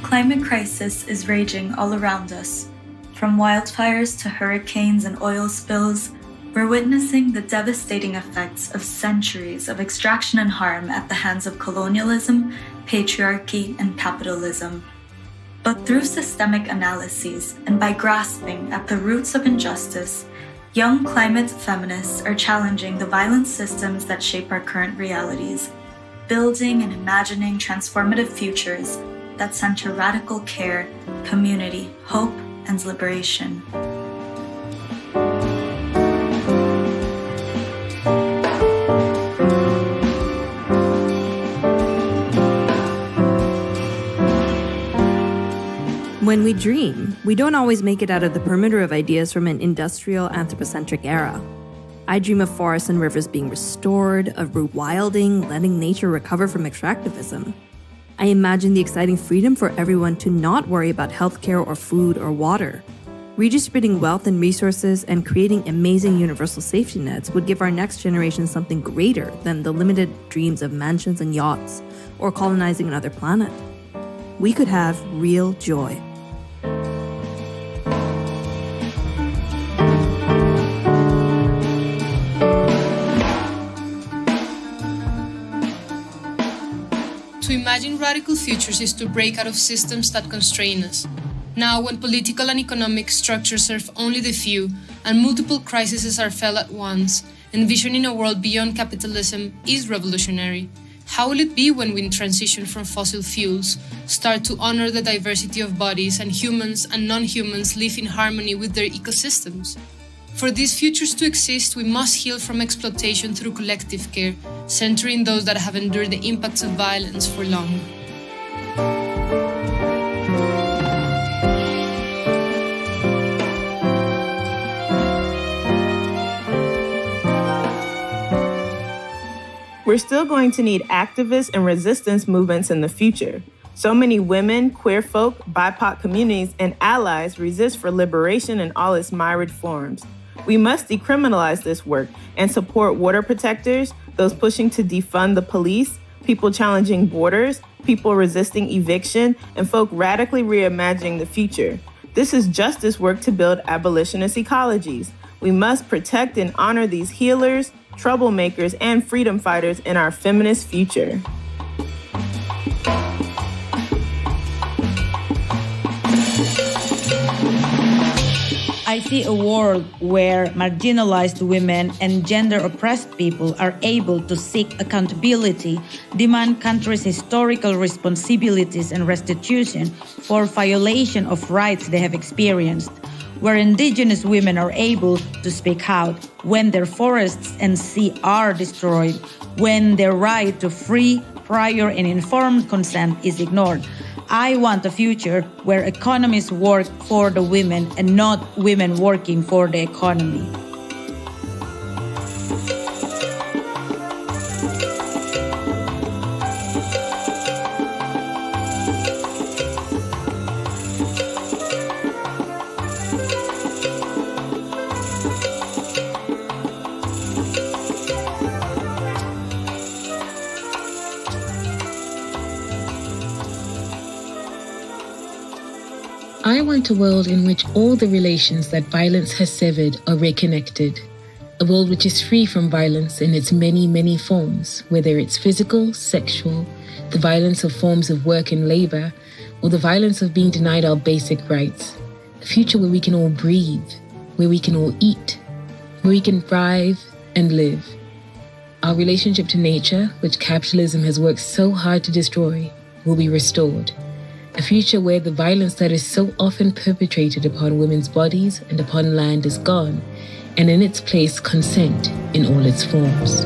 Climate crisis is raging all around us. From wildfires to hurricanes and oil spills, we're witnessing the devastating effects of centuries of extraction and harm at the hands of colonialism, patriarchy, and capitalism. But through systemic analyses and by grasping at the roots of injustice, young climate feminists are challenging the violent systems that shape our current realities, building and imagining transformative futures that center radical care, community, hope, and liberation. When we dream, we don't always make it out of the perimeter of ideas from an industrial anthropocentric era. I dream of forests and rivers being restored, of rewilding, letting nature recover from extractivism. I imagine the exciting freedom for everyone to not worry about healthcare or food or water. Redistributing wealth and resources and creating amazing universal safety nets would give our next generation something greater than the limited dreams of mansions and yachts or colonizing another planet. We could have real joy. To imagine radical futures is to break out of systems that constrain us. Now, when political and economic structures serve only the few and multiple crises are felt at once, envisioning a world beyond capitalism is revolutionary. How will it be when we transition from fossil fuels, start to honor the diversity of bodies, and humans and non-humans live in harmony with their ecosystems? For these futures to exist, we must heal from exploitation through collective care, centering those that have endured the impacts of violence for long. We're still going to need activist and resistance movements in the future. So many women, queer folk, BIPOC communities, and allies resist for liberation in all its myriad forms. We must decriminalize this work and support water protectors, those pushing to defund the police, people challenging borders, people resisting eviction, and folk radically reimagining the future. This is justice work to build abolitionist ecologies. We must protect and honor these healers, troublemakers, and freedom fighters in our feminist future. I see a world where marginalized women and gender-oppressed people are able to seek accountability, demand countries' historical responsibilities and restitution for violation of rights they have experienced, where indigenous women are able to speak out when their forests and sea are destroyed, when their right to free, prior, and informed consent is ignored. I want a future where economies work for the women and not women working for the economy. I want a world in which all the relations that violence has severed are reconnected. A world which is free from violence in its many, many forms, whether it's physical, sexual, the violence of forms of work and labor, or the violence of being denied our basic rights. A future where we can all breathe, where we can all eat, where we can thrive and live. Our relationship to nature, which capitalism has worked so hard to destroy, will be restored. A future where the violence that is so often perpetrated upon women's bodies and upon land is gone, and in its place, consent in all its forms.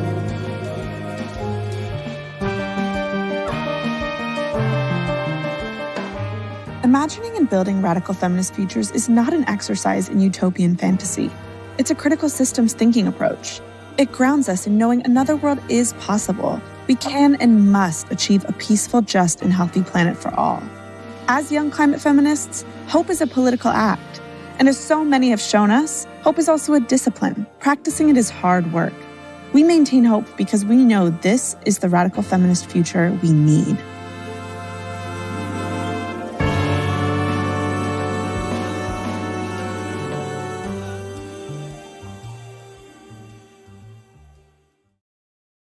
Imagining and building radical feminist futures is not an exercise in utopian fantasy. It's a critical systems thinking approach. It grounds us in knowing another world is possible. We can and must achieve a peaceful, just, and healthy planet for all. As young climate feminists, hope is a political act. And as so many have shown us, hope is also a discipline. Practicing it is hard work. We maintain hope because we know this is the radical feminist future we need.